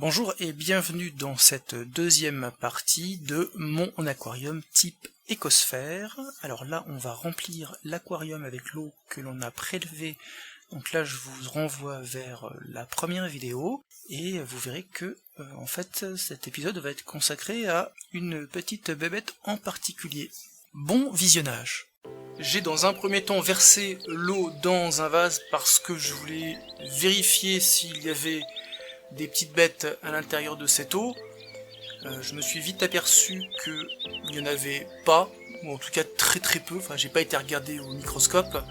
Bonjour et bienvenue dans cette deuxième partie de mon aquarium type écosphère. Alors là on va remplir l'aquarium avec l'eau que l'on a prélevée. Donc là je vous renvoie vers la première vidéo et vous verrez que en fait cet épisode va être consacré à une petite bébête en particulier. Bon visionnage. J'ai dans un premier temps versé l'eau dans un vase parce que je voulais vérifier s'il y avait des petites bêtes à l'intérieur de cette eau. Je me suis vite aperçu qu'il n'y en avait pas, ou en tout cas très peu, enfin j'ai pas été regardé au microscope,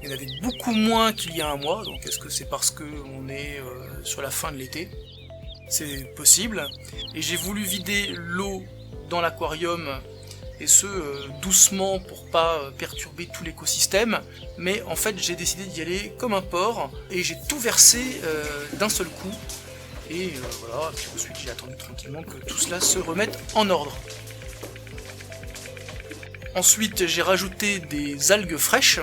il y en avait beaucoup moins qu'il y a un mois, donc est-ce que c'est parce qu'on est sur la fin de l'été? C'est possible. Et j'ai voulu vider l'eau dans l'aquarium, et ce doucement pour pas perturber tout l'écosystème, mais en fait j'ai décidé d'y aller comme un porc, et j'ai tout versé d'un seul coup. Et voilà, puis ensuite j'ai attendu tranquillement que tout cela se remette en ordre. Ensuite j'ai rajouté des algues fraîches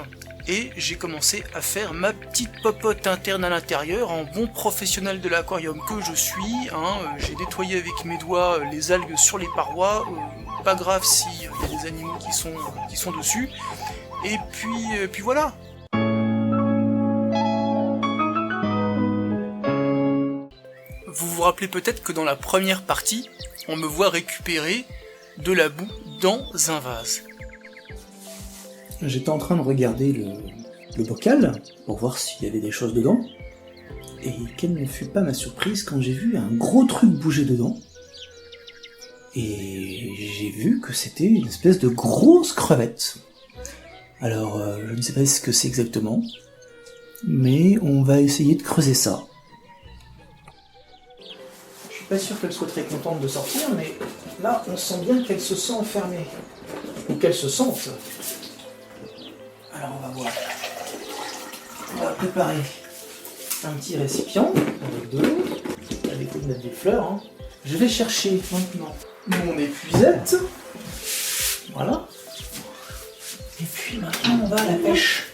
et j'ai commencé à faire ma petite popote interne à l'intérieur en bon professionnel de l'aquarium que je suis. J'ai nettoyé avec mes doigts les algues sur les parois, pas grave s'il y a des animaux qui sont dessus. Et puis voilà. Vous vous rappelez peut-être que dans la première partie, on me voit récupérer de la boue dans un vase. J'étais en train de regarder le bocal pour voir s'il y avait des choses dedans. Et quelle ne fut pas ma surprise quand j'ai vu un gros truc bouger dedans. Et j'ai vu que c'était une espèce de grosse crevette. Alors, je ne sais pas ce que c'est exactement, mais on va essayer de creuser ça. Je suis pas sûr qu'elle soit très contente de sortir, mais là, on sent bien qu'elle se sent enfermée. Ou qu'elle se sente. Alors, on va voir. On va préparer un petit récipient avec de l'eau. À défaut de mettre des fleurs. Je vais chercher maintenant mon épuisette. Voilà. Et puis maintenant, on va à la pêche.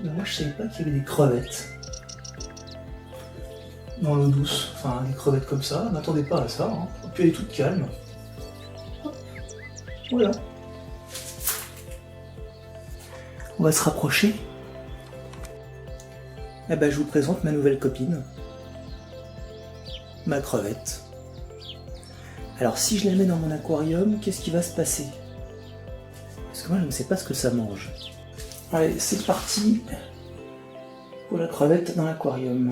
Moi je savais pas qu'il y avait des crevettes dans l'eau douce, enfin des crevettes comme ça, je m'attendais pas à ça, Et puis elle est toute calme. Hop. Voilà. On va se rapprocher. Eh ben je vous présente ma nouvelle copine, ma crevette. Alors si je la mets dans mon aquarium, qu'est-ce qui va se passer? Parce que moi je ne sais pas ce que ça mange. Allez, c'est parti pour la crevette dans l'aquarium.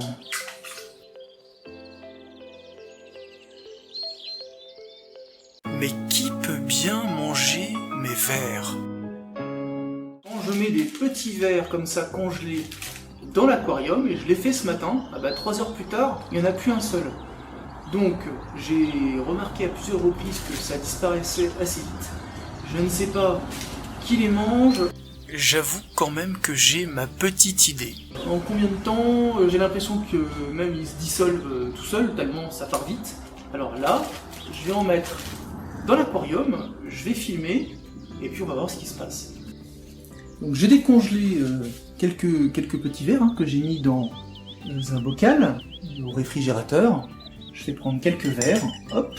Mais qui peut bien manger mes vers? Quand je mets des petits vers comme ça congelés dans l'aquarium, et je l'ai fait ce matin, 3 heures plus tard, il n'y en a plus un seul. Donc j'ai remarqué à plusieurs reprises que ça disparaissait assez vite. Je ne sais pas qui les mange. J'avoue quand même que j'ai ma petite idée. En combien de temps? J'ai l'impression que même ils se dissolvent tout seuls, tellement ça part vite. Alors là, je vais en mettre dans l'aquarium, je vais filmer, et puis on va voir ce qui se passe. Donc j'ai décongelé quelques petits verres que j'ai mis dans un bocal au réfrigérateur. Je vais prendre quelques verres, hop,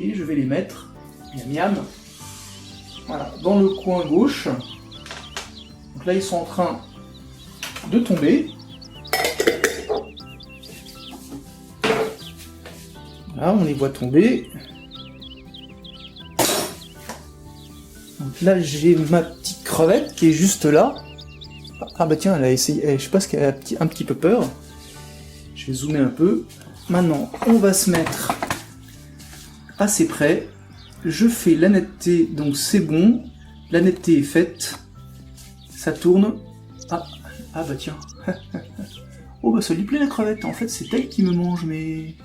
et je vais les mettre, miam miam, voilà, dans le coin gauche. Donc là, ils sont en train de tomber. Là, on les voit tomber. Donc là, j'ai ma petite crevette qui est juste là. Ah bah tiens, elle a essayé. Je sais pas ce qu'elle a un petit peu peur. Je vais zoomer un peu. Maintenant, on va se mettre assez près. Je fais la netteté, donc c'est bon. La netteté est faite. Ça tourne. Ah bah tiens. Oh bah ça lui plaît la crevette. En fait c'est elle qui me mange mes...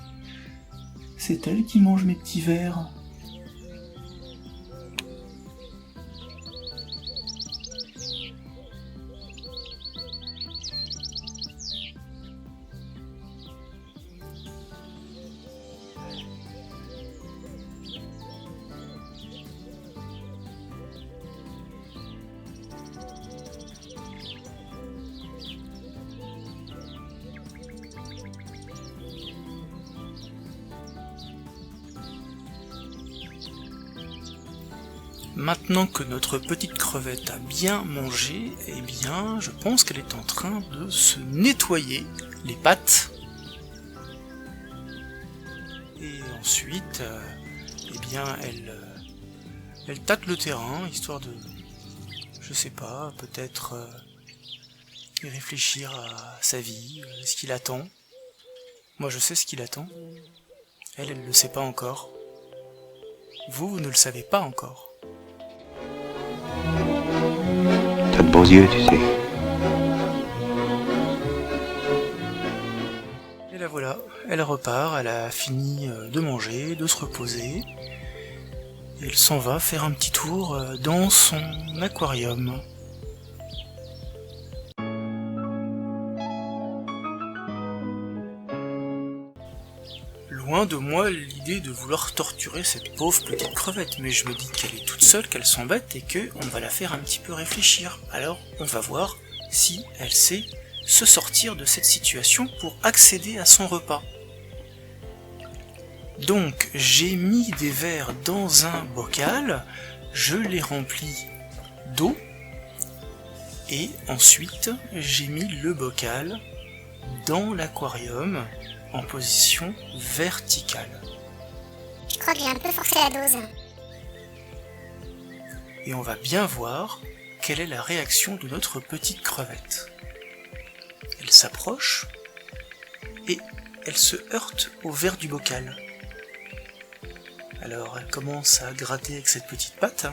C'est elle qui mange mes petits vers. Maintenant que notre petite crevette a bien mangé, eh bien, je pense qu'elle est en train de se nettoyer les pattes. Et ensuite, eh bien, elle tâte le terrain, histoire de, je sais pas, peut-être réfléchir à sa vie, ce qu'il attend. Moi, je sais ce qu'il attend. Elle le sait pas encore. Vous ne le savez pas encore. T'as de beaux yeux, tu sais. Et la voilà, elle repart, elle a fini de manger, de se reposer. Et elle s'en va faire un petit tour dans son aquarium. Loin de moi l'idée de vouloir torturer cette pauvre petite crevette, mais je me dis qu'elle est toute seule, qu'elle s'embête et qu'on va la faire un petit peu réfléchir. Alors on va voir si elle sait se sortir de cette situation pour accéder à son repas. Donc j'ai mis des verres dans un bocal, je les remplis d'eau et ensuite j'ai mis le bocal dans l'aquarium en position verticale. Je crois que j'ai un peu forcé la dose. Et on va bien voir quelle est la réaction de notre petite crevette. Elle s'approche et elle se heurte au verre du bocal. Alors elle commence à gratter avec cette petite patte.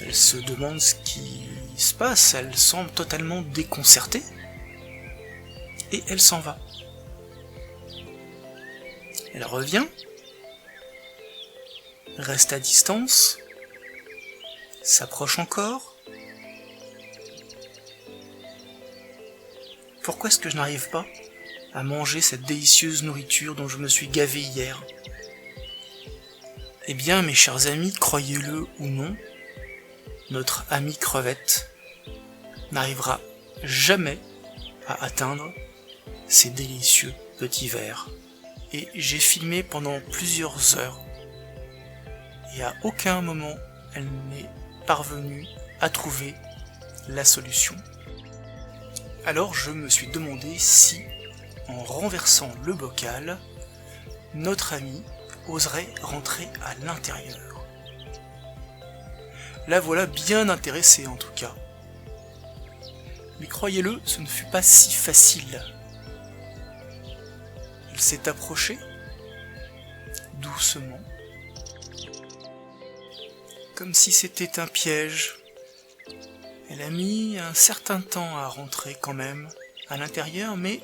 Elle se demande ce qui se passe, elle semble totalement déconcertée. Et elle s'en va. Elle revient, reste à distance, s'approche encore. Pourquoi est-ce que je n'arrive pas à manger cette délicieuse nourriture dont je me suis gavé hier? Eh bien, mes chers amis, croyez-le ou non, notre amie crevette n'arrivera jamais à atteindre ces délicieux petits vers. Et j'ai filmé pendant plusieurs heures. Et à aucun moment, elle n'est parvenue à trouver la solution. Alors je me suis demandé si, en renversant le bocal, notre amie oserait rentrer à l'intérieur. La voilà bien intéressée en tout cas. Mais croyez-le, ce ne fut pas si facile. Elle s'est approchée, doucement, comme si c'était un piège. Elle a mis un certain temps à rentrer quand même à l'intérieur, mais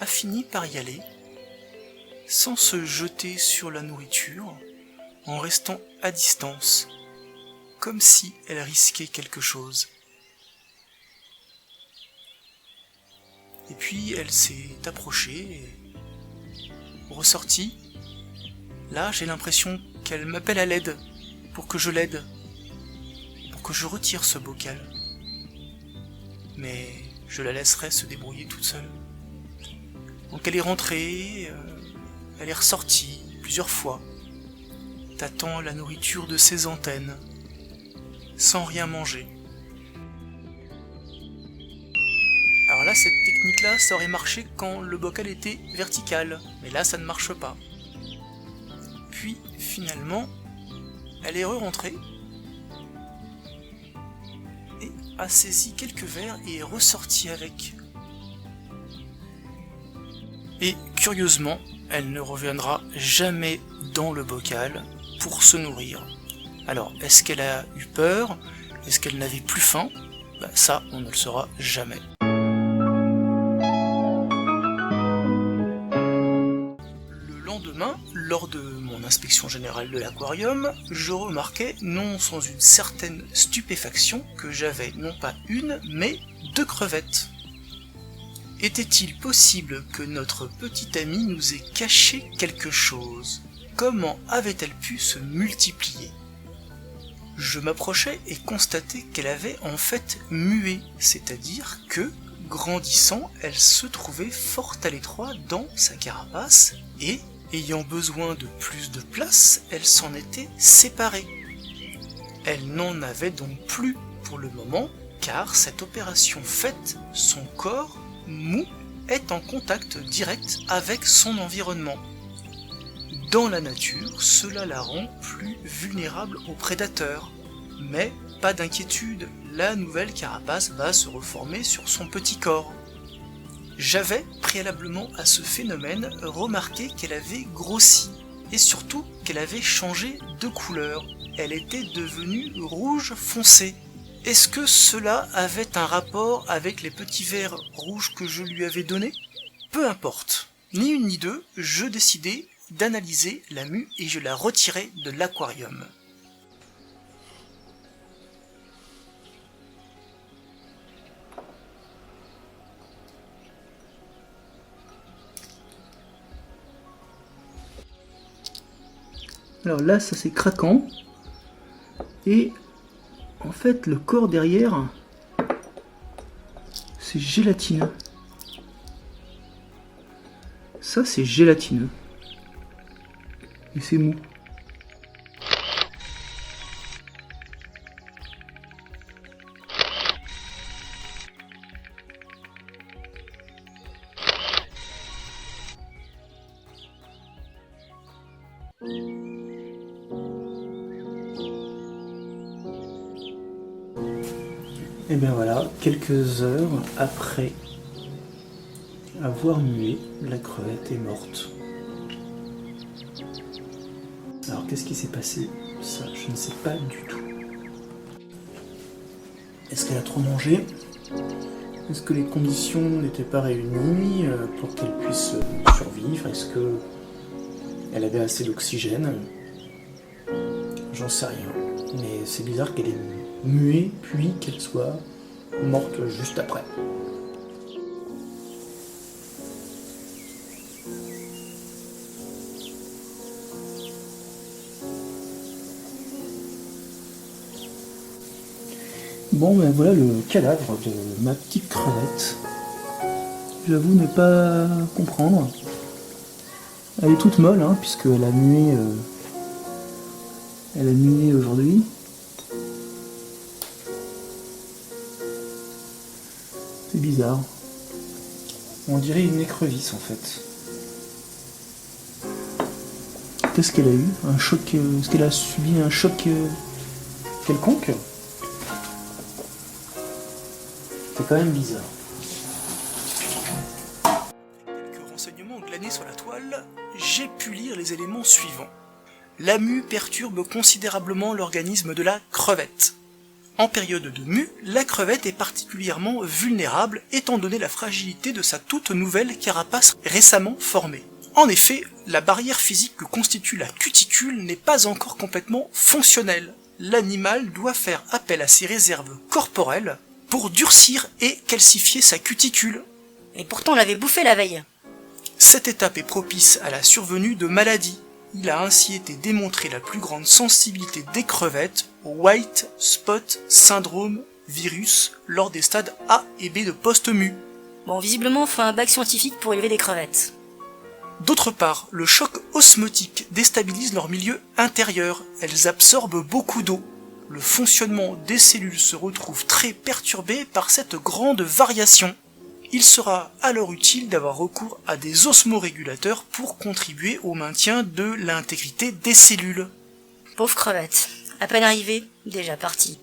a fini par y aller, sans se jeter sur la nourriture, en restant à distance, comme si elle risquait quelque chose. Et puis elle s'est approchée et ressortie. Là, j'ai l'impression qu'elle m'appelle à l'aide, pour que je l'aide, pour que je retire ce bocal. Mais je la laisserai se débrouiller toute seule. Donc elle est rentrée, elle est ressortie plusieurs fois, tâtant la nourriture de ses antennes, sans rien manger. Alors là, cette technique-là, ça aurait marché quand le bocal était vertical, mais là, ça ne marche pas. Puis, finalement, elle est re-rentrée, et a saisi quelques verres et est ressortie avec. Et curieusement, elle ne reviendra jamais dans le bocal pour se nourrir. Alors, est-ce qu'elle a eu peur? Est-ce qu'elle n'avait plus faim? Ça, on ne le saura jamais. Le lendemain, lors de mon inspection générale de l'aquarium, je remarquais, non sans une certaine stupéfaction, que j'avais non pas une, mais 2 crevettes. Était-il possible que notre petite amie nous ait caché quelque chose? Comment avait-elle pu se multiplier? Je m'approchai et constatai qu'elle avait en fait mué, c'est-à-dire que grandissant, elle se trouvait fort à l'étroit dans sa carapace et, ayant besoin de plus de place, elle s'en était séparée. Elle n'en avait donc plus pour le moment, car cette opération faite, son corps, mou, est en contact direct avec son environnement. Dans la nature, cela la rend plus vulnérable aux prédateurs. Mais pas d'inquiétude, la nouvelle carapace va se reformer sur son petit corps. J'avais, préalablement à ce phénomène, remarqué qu'elle avait grossi, et surtout qu'elle avait changé de couleur. Elle était devenue rouge foncé. Est-ce que cela avait un rapport avec les petits vers rouges que je lui avais donnés ? Peu importe. Ni une ni deux, je décidai d'analyser la mue et je la retirai de l'aquarium. Alors là, ça c'est craquant. Et en fait, le corps derrière, c'est gélatineux. Ça, c'est gélatineux. Et c'est mou. Et bien voilà, quelques heures après avoir mué, la crevette est morte. Alors qu'est-ce qui s'est passé? Ça, je ne sais pas du tout. Est-ce qu'elle a trop mangé? Est-ce que les conditions n'étaient pas réunies pour qu'elle puisse survivre? Est-ce qu'elle avait assez d'oxygène? J'en sais rien. Mais c'est bizarre qu'elle ait mué puis qu'elle soit morte juste après. Bon ben voilà le cadavre de ma petite crevette. J'avoue ne pas comprendre. Elle est toute molle hein, puisqu'elle a mué aujourd'hui. C'est bizarre. On dirait une écrevisse en fait. Qu'est-ce qu'elle a eu? Un choc. Est-ce qu'elle a subi un choc quelconque? C'est quand même bizarre. Quelques renseignements glanés sur la toile, j'ai pu lire les éléments suivants. La mue perturbe considérablement l'organisme de la crevette. En période de mue, la crevette est particulièrement vulnérable étant donné la fragilité de sa toute nouvelle carapace récemment formée. En effet, la barrière physique que constitue la cuticule n'est pas encore complètement fonctionnelle. L'animal doit faire appel à ses réserves corporelles pour durcir et calcifier sa cuticule. Et pourtant on l'avait bouffé la veille. Cette étape est propice à la survenue de maladies. Il a ainsi été démontré la plus grande sensibilité des crevettes au White Spot Syndrome virus lors des stades A et B de post-mue. Bon, visiblement, faut un bac scientifique pour élever des crevettes. D'autre part, le choc osmotique déstabilise leur milieu intérieur. Elles absorbent beaucoup d'eau. Le fonctionnement des cellules se retrouve très perturbé par cette grande variation. Il sera alors utile d'avoir recours à des osmorégulateurs pour contribuer au maintien de l'intégrité des cellules. Pauvre crevette. À peine arrivée, déjà partie.